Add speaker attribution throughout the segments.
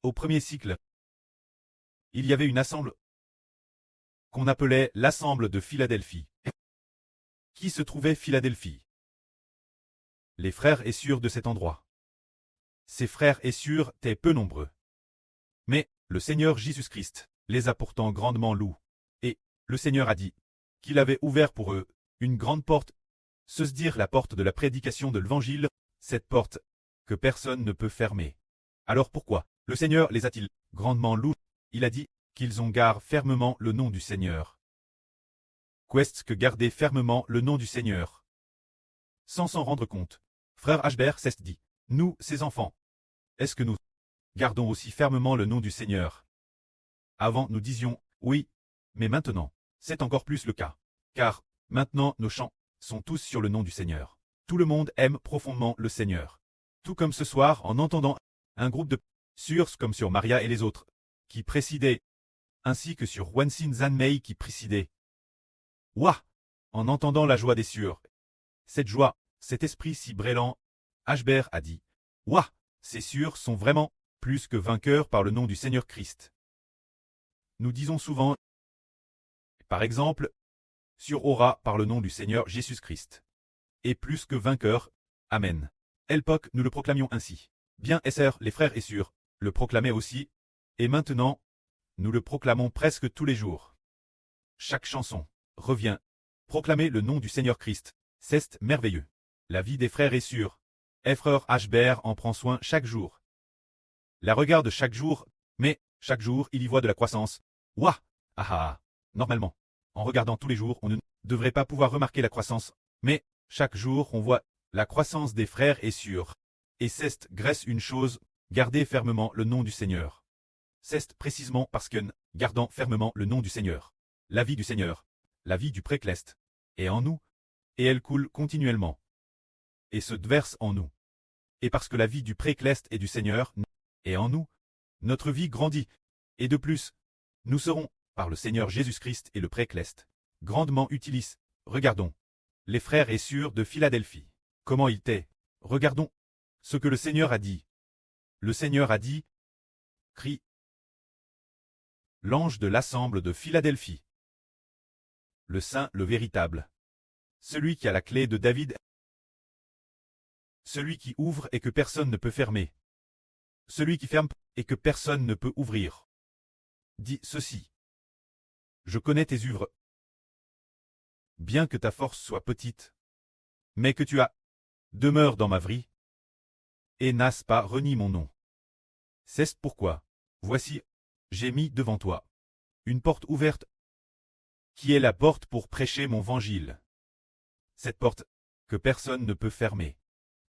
Speaker 1: Au premier siècle, il y avait une assemblée qu'on appelait l'Assemble de Philadelphie. Qui se trouvait Philadelphie? Les frères et sœurs de cet endroit. Ces frères et sœurs étaient peu nombreux. Mais le Seigneur Jésus-Christ les a pourtant grandement loués. Et le Seigneur a dit qu'il avait ouvert pour eux une grande porte, se dire la porte de la prédication de l'Évangile, cette porte que personne ne peut fermer. Alors pourquoi le Seigneur les a-t-il grandement loués? Il a dit qu'ils ont gardé fermement le nom du Seigneur. Qu'est-ce que garder fermement le nom du Seigneur? Sans s'en rendre compte, frère Ashbert s'est dit, nous, ses enfants, est-ce que nous gardons aussi fermement le nom du Seigneur? Avant nous disions, oui, mais maintenant, c'est encore plus le cas. Car, maintenant nos chants sont tous sur le nom du Seigneur. Tout le monde aime profondément le Seigneur. Tout comme ce soir en entendant un groupe de sur comme sur Maria et les autres, qui précidaient, ainsi que sur Wansin Zanmei qui précidait. Ouah! En entendant la joie des sûrs. Cette joie, cet esprit si brillant, Ashbert a dit, ouah! Ces sûrs sont vraiment plus que vainqueurs par le nom du Seigneur Christ. Nous disons souvent, par exemple, sur aura par le nom du Seigneur Jésus-Christ. Et plus que vainqueurs, Amen. L'époque nous le proclamions ainsi. Bien SR, les frères et sœurs, le proclamaient aussi, et maintenant, nous le proclamons presque tous les jours. Chaque chanson revient, proclamer le nom du Seigneur Christ, c'est merveilleux. La vie des frères et sœurs, frère Ashbert en prend soin chaque jour. La regarde chaque jour, mais chaque jour il y voit de la croissance. Ouah! Ah ah! Normalement, en regardant tous les jours, on ne devrait pas pouvoir remarquer la croissance, mais chaque jour on voit la croissance des frères et sœurs. Et c'est grâce une chose, garder fermement le nom du Seigneur. C'est précisément parce que, gardant fermement le nom du Seigneur, la vie du Seigneur, la vie du précleste, est en nous, et elle coule continuellement, et se verse en nous. Et parce que la vie du précleste et du Seigneur est en nous, notre vie grandit, et de plus, nous serons, par le Seigneur Jésus-Christ et le précleste, grandement utilisés. Regardons les frères et sœurs de Philadelphie. Comment ils étaient? Regardons ce que le Seigneur a dit. Le Seigneur a dit, crie l'ange de l'assemble de Philadelphie. Le saint, le véritable. Celui qui a la clé de David. Celui qui ouvre et que personne ne peut fermer. Celui qui ferme et que personne ne peut ouvrir. Dis ceci. Je connais tes œuvres. Bien que ta force soit petite, mais que tu as demeure dans ma vie, et n'as pas renié mon nom. C'est pourquoi, voici, j'ai mis devant toi une porte ouverte, qui est la porte pour prêcher mon évangile. Cette porte, que personne ne peut fermer.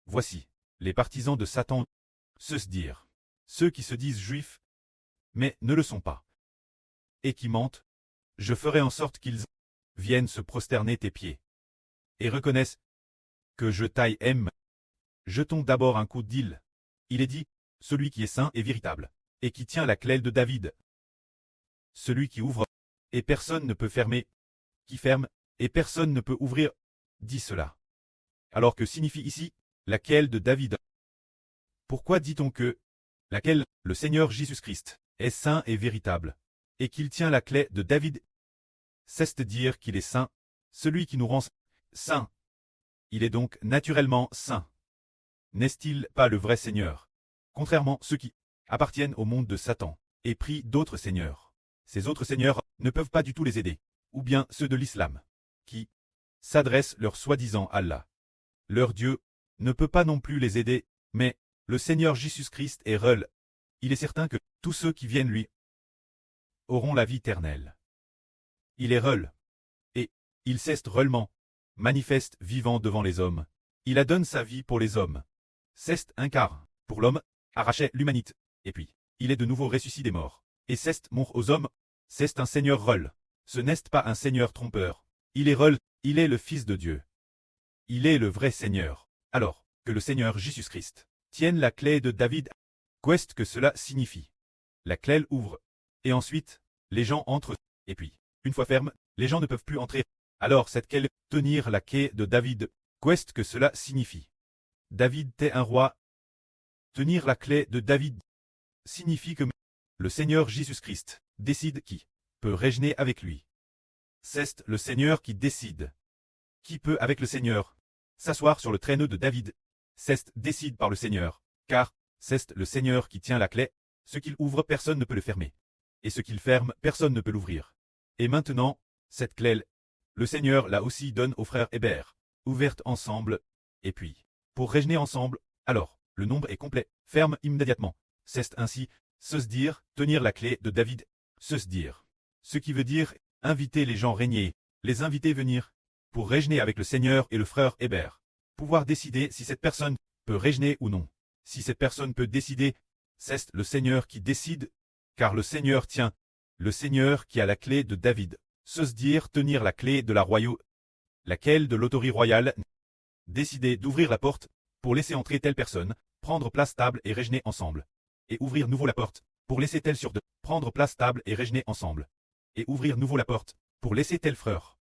Speaker 1: Voici, les partisans de Satan, se dire, ceux qui se disent juifs, mais ne le sont pas, et qui mentent, je ferai en sorte qu'ils viennent se prosterner tes pieds, et reconnaissent que je t'aime. Jetons d'abord un coup d'île. Il est dit, celui qui est saint et véritable, et qui tient la clé de David. Celui qui ouvre, et personne ne peut fermer, qui ferme, et personne ne peut ouvrir, dit cela. Alors que signifie ici, laquelle de David? Pourquoi dit-on que, laquelle, le Seigneur Jésus-Christ, est saint et véritable, et qu'il tient la clé de David? C'est-à-dire qu'il est saint, celui qui nous rend saint. Il est donc naturellement saint. N'est-il pas le vrai Seigneur? Contrairement à ceux qui appartiennent au monde de Satan, et prient d'autres seigneurs. Ces autres seigneurs ne peuvent pas du tout les aider, ou bien ceux de l'islam, qui s'adressent leur soi-disant Allah. Leur Dieu ne peut pas non plus les aider, mais le Seigneur Jésus-Christ est réel. Il est certain que tous ceux qui viennent lui auront la vie éternelle. Il est réel, et il s'est réellement manifeste vivant devant les hommes. Il a donné sa vie pour les hommes. C'est un quart, pour l'homme, arraché l'humanité, et puis, il est de nouveau ressuscité des morts. Et c'est mort aux hommes, c'est un Seigneur réel. Ce n'est pas un Seigneur trompeur. Il est réel, il est le Fils de Dieu. Il est le vrai Seigneur. Alors, que le Seigneur Jésus-Christ tienne la clé de David, qu'est-ce que cela signifie? La clé ouvre, et ensuite, les gens entrent, et puis, une fois ferme, les gens ne peuvent plus entrer. Alors cette clé, tenir la clé de David, qu'est-ce que cela signifie? David était un roi. Tenir la clé de David, signifie que le Seigneur Jésus-Christ décide qui peut régner avec lui. C'est le Seigneur qui décide. Qui peut avec le Seigneur s'asseoir sur le traîneau de David? C'est décide par le Seigneur, car c'est le Seigneur qui tient la clé. Ce qu'il ouvre, personne ne peut le fermer. Et ce qu'il ferme, personne ne peut l'ouvrir. Et maintenant, cette clé, le Seigneur la aussi donne aux frères Hébert, ouverte ensemble, et puis, pour régner ensemble, alors, le nombre est complet, ferme immédiatement. C'est ainsi, se dire, tenir la clé de David, se dire. Ce qui veut dire, inviter les gens régner, les inviter venir, pour régner avec le Seigneur et le frère Hébert. Pouvoir décider si cette personne peut régner ou non. Si cette personne peut décider, c'est le Seigneur qui décide, car le Seigneur tient, le Seigneur qui a la clé de David, se dire tenir la clé de la royauté, laquelle de l'autorité royale, décider d'ouvrir la porte, pour laisser entrer telle personne, prendre place stable et régner ensemble, et ouvrir nouveau la porte, pour laisser telle sur deux, prendre place stable et régner ensemble, et ouvrir nouveau la porte, pour laisser tel frère.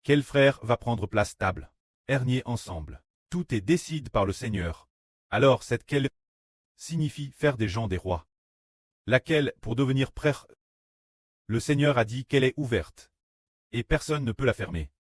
Speaker 1: Quel frère va prendre place stable, régner ensemble, tout est décide par le Seigneur. Alors cette quelle signifie faire des gens des rois. Laquelle, pour devenir prêtre, le Seigneur a dit qu'elle est ouverte. Et personne ne peut la fermer.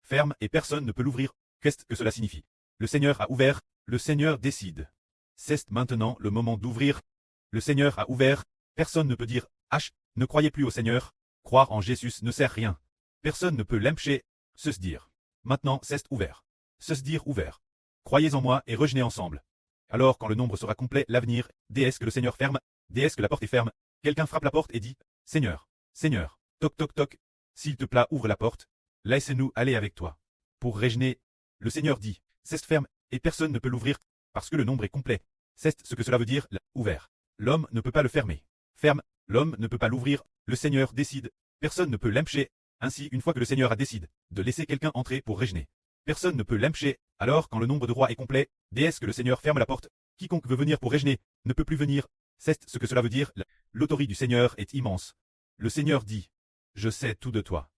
Speaker 1: Ferme et personne ne peut l'ouvrir. Qu'est-ce que cela signifie? Le Seigneur a ouvert, le Seigneur décide. C'est maintenant le moment d'ouvrir. Le Seigneur a ouvert, personne ne peut dire « H, ne croyez plus au Seigneur, croire en Jésus ne sert rien. » Personne ne peut l'empêcher, se dire. Maintenant c'est ouvert. Se dire ouvert. Croyez en moi et rejeunez ensemble. Alors quand le nombre sera complet, l'avenir, dès que le Seigneur ferme, dès que la porte est ferme, quelqu'un frappe la porte et dit « Seigneur, Seigneur, toc toc toc, s'il te plaît ouvre la porte, laisse-nous aller avec toi. » Pour régner, le Seigneur dit « C'est ferme, et personne ne peut l'ouvrir, parce que le nombre est complet. » C'est ce que cela veut dire, ouvert. L'homme ne peut pas le fermer. Ferme, l'homme ne peut pas l'ouvrir, le Seigneur décide, personne ne peut l'empêcher. Ainsi, une fois que le Seigneur a décidé de laisser quelqu'un entrer pour régner, personne ne peut l'empêcher. Alors quand le nombre de rois est complet, dès que le Seigneur ferme la porte, quiconque veut venir pour régner, ne peut plus venir. C'est ce que cela veut dire, l'autorité du Seigneur est immense. Le Seigneur dit, je sais tout de toi.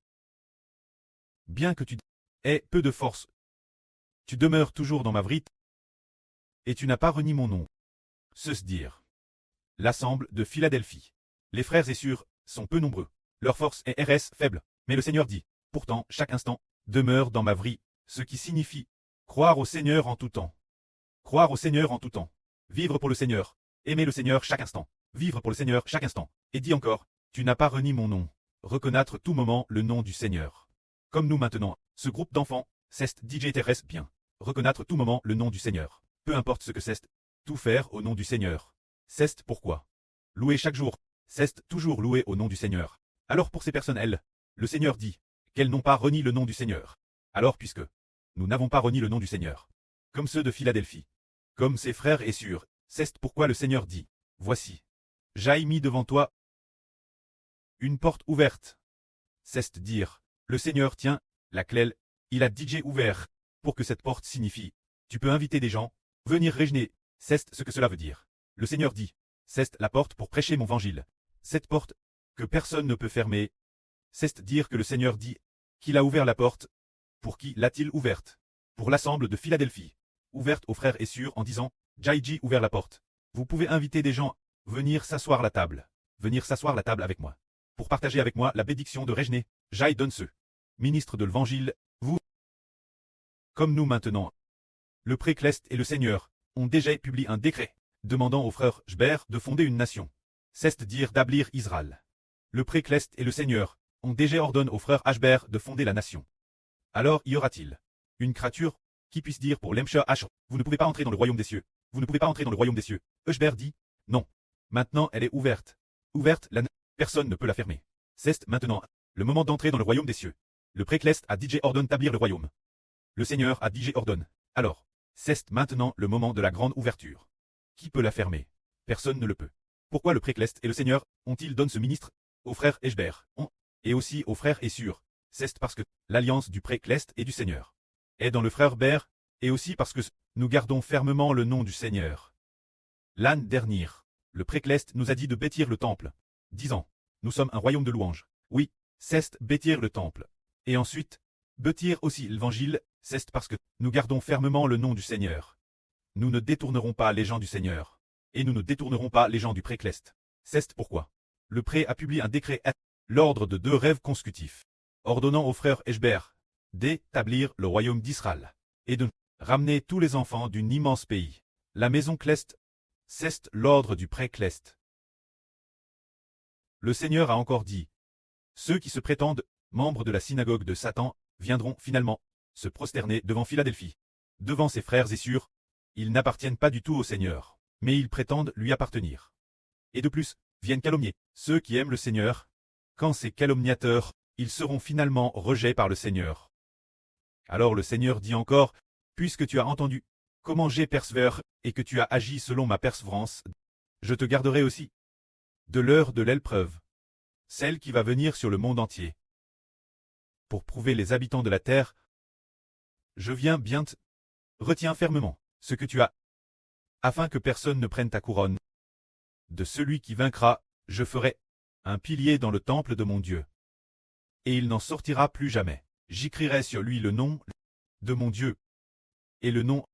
Speaker 1: Bien que tu aies peu de force, tu demeures toujours dans ma vérité, et tu n'as pas renié mon nom. Se dire. L'assemble de Philadelphie. Les frères et sœurs sont peu nombreux. Leur force est faible, mais le Seigneur dit, pourtant chaque instant, demeure dans ma vie, ce qui signifie croire au Seigneur en tout temps. Croire au Seigneur en tout temps. Vivre pour le Seigneur. Aimer le Seigneur chaque instant. Vivre pour le Seigneur chaque instant. Et dit encore, tu n'as pas renié mon nom. Reconnaître tout moment le nom du Seigneur. Comme nous maintenant, ce groupe d'enfants, c'est DJ Terrestre bien. Reconnaître tout moment le nom du Seigneur. Peu importe ce que c'est, tout faire au nom du Seigneur. C'est pourquoi. Louer chaque jour, c'est toujours louer au nom du Seigneur. Alors pour ces personnes, le Seigneur dit qu'elles n'ont pas renié le nom du Seigneur. Alors puisque nous n'avons pas renié le nom du Seigneur, comme ceux de Philadelphie, comme ses frères et sœurs, c'est pourquoi le Seigneur dit, voici, j'ai mis devant toi une porte ouverte. C'est dire, le Seigneur tient la clé, il a DJ ouvert, pour que cette porte signifie, tu peux inviter des gens, venir régner, c'est ce que cela veut dire. Le Seigneur dit, c'est la porte pour prêcher mon évangile. Cette porte, que personne ne peut fermer, c'est dire que le Seigneur dit, qu'il a ouvert la porte. Pour qui l'a-t-il ouverte? Pour l'assemble de Philadelphie. Ouverte aux frères et sœurs en disant, j'ai ouvert la porte. Vous pouvez inviter des gens, venir s'asseoir à la table. Venir s'asseoir à la table avec moi. Pour partager avec moi la bénédiction de régner, j'ai donne ce ministre de l'évangile, vous. Comme nous maintenant. Le précleste et le Seigneur ont déjà publié un décret, demandant aux frères Hébert de fonder une nation. C'est dire d'ablir Israël. Le précleste et le Seigneur ont déjà ordonné aux frères Hébert de fonder la nation. Alors y aura-t-il une créature qui puisse dire pour l'Emcher H, vous ne pouvez pas entrer dans le royaume des cieux. Vous ne pouvez pas entrer dans le royaume des cieux. Hébert dit, non. Maintenant elle est ouverte. Ouverte, personne ne peut la fermer. C'est maintenant le moment d'entrer dans le royaume des cieux. Le précleste a DJ ordonne d'établir le royaume. Le Seigneur a DJ ordonne. Alors, c'est maintenant le moment de la grande ouverture. Qui peut la fermer? Personne ne le peut. Pourquoi le précleste et le Seigneur ont-ils donné ce ministre aux frères Hébert et aussi aux frères et sœurs? C'est parce que l'alliance du précleste et du Seigneur est dans le frère Hébert, et aussi parce que nous gardons fermement le nom du Seigneur. L'année dernière, le précleste nous a dit de bâtir le temple, disant, nous sommes un royaume de louanges. Oui, c'est bâtir le temple. Et ensuite, bâtir aussi l'évangile, c'est parce que nous gardons fermement le nom du Seigneur. Nous ne détournerons pas les gens du Seigneur. et nous ne détournerons pas les gens du pré-Cleste. C'est pourquoi le pré a publié un décret l'ordre de 2 rêves consécutifs, ordonnant aux frères Eshber d'établir le royaume d'Israël et de ramener tous les enfants d'un immense pays. La maison Cleste, c'est l'ordre du pré-Cleste. Le Seigneur a encore dit, ceux qui se prétendent membres de la synagogue de Satan viendront finalement se prosterner devant Philadelphie. Devant ses frères et sœurs, ils n'appartiennent pas du tout au Seigneur, mais ils prétendent lui appartenir. Et de plus, viennent calomnier ceux qui aiment le Seigneur. Quand ces calomniateurs, ils seront finalement rejetés par le Seigneur. Alors le Seigneur dit encore, puisque tu as entendu comment j'ai persévéré et que tu as agi selon ma persévérance, je te garderai aussi de l'heure de l'épreuve, celle qui va venir sur le monde entier. Pour prouver les habitants de la terre, je viens bientôt. Retiens fermement ce que tu as, afin que personne ne prenne ta couronne. De celui qui vaincra, je ferai un pilier dans le temple de mon Dieu. Et il n'en sortira plus jamais. J'écrirai sur lui le nom de mon Dieu et le nom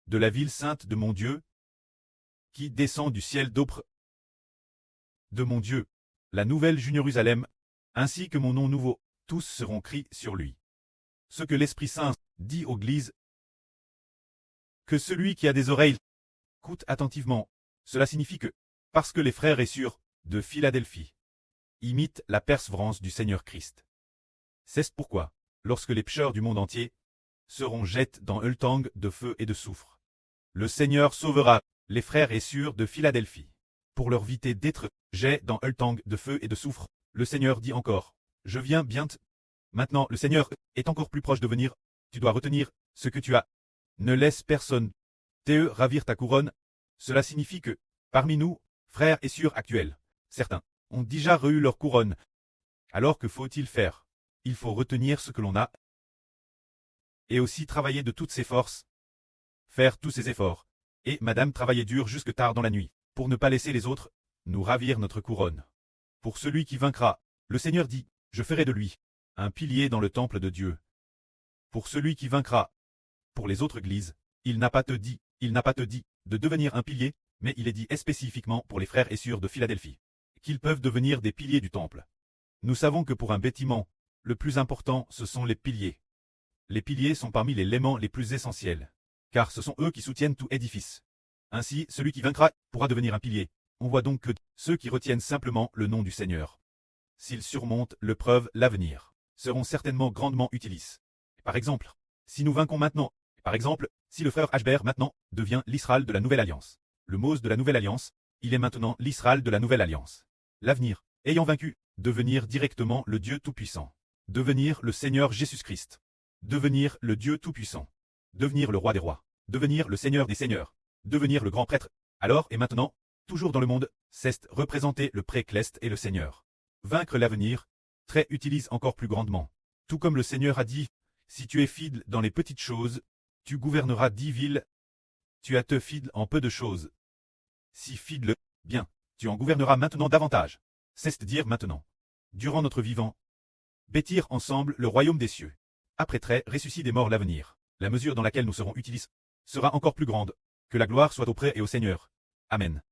Speaker 1: de la ville sainte de mon Dieu, qui descend du ciel d'auprès de mon Dieu, la nouvelle Jérusalem, ainsi que mon nom nouveau, tous seront écrits sur lui. Ce que l'Esprit Saint dit aux églises, que celui qui a des oreilles écoute attentivement. Cela signifie que, parce que les frères et sœurs de Philadelphie imitent la persévérance du Seigneur Christ. C'est pourquoi, lorsque les pécheurs du monde entier seront jetés dans un tang de feu et de soufre, le Seigneur sauvera les frères et sœurs de Philadelphie. Pour leur éviter d'être jetés dans un tang de feu et de soufre, le Seigneur dit encore, je viens bientôt. Maintenant le Seigneur est encore plus proche de venir, tu dois retenir ce que tu as. Ne laisse personne te ravir ta couronne. Cela signifie que, parmi nous, frères et sœurs actuels, certains ont déjà reçu leur couronne. Alors que faut-il faire? Il faut retenir ce que l'on a et aussi travailler de toutes ses forces, faire tous ses efforts, et madame travailler dur jusque tard dans la nuit, pour ne pas laisser les autres nous ravir notre couronne. Pour celui qui vaincra, le Seigneur dit, je ferai de lui un pilier dans le temple de Dieu. Pour celui qui vaincra, pour les autres églises, il n'a pas te dit de devenir un pilier, mais il est dit spécifiquement pour les frères et sœurs de Philadelphie, qu'ils peuvent devenir des piliers du temple. Nous savons que pour un bâtiment, le plus important, ce sont les piliers. Les piliers sont parmi les éléments les plus essentiels, car ce sont eux qui soutiennent tout édifice. Ainsi, celui qui vaincra pourra devenir un pilier. On voit donc que ceux qui retiennent simplement le nom du Seigneur, s'ils surmontent l'épreuve l'avenir, seront certainement grandement utiles. Par exemple, si nous vainquons maintenant, par exemple, si le frère Eshber maintenant devient l'Israël de la Nouvelle Alliance, le Mose de la Nouvelle Alliance, il est maintenant l'Israël de la Nouvelle Alliance. L'avenir, ayant vaincu, devenir directement le Dieu Tout-Puissant, devenir le Seigneur Jésus-Christ, devenir le Dieu Tout-Puissant, devenir le Roi des Rois, devenir le Seigneur des Seigneurs, devenir le Grand Prêtre, alors et maintenant, toujours dans le monde, c'est représenter le pré-Cleste et le Seigneur. Vaincre l'avenir, très utilise encore plus grandement. Tout comme le Seigneur a dit, si tu es fidèle dans les petites choses, tu gouverneras 10 villes. Tu as te fidèle en peu de choses. Si fidèle, bien, tu en gouverneras maintenant davantage. C'est-à-dire maintenant. Durant notre vivant, bâtir ensemble le royaume des cieux. Après très ressuscit des morts l'avenir. La mesure dans laquelle nous serons utilisés sera encore plus grande. Que la gloire soit auprès et au Seigneur. Amen.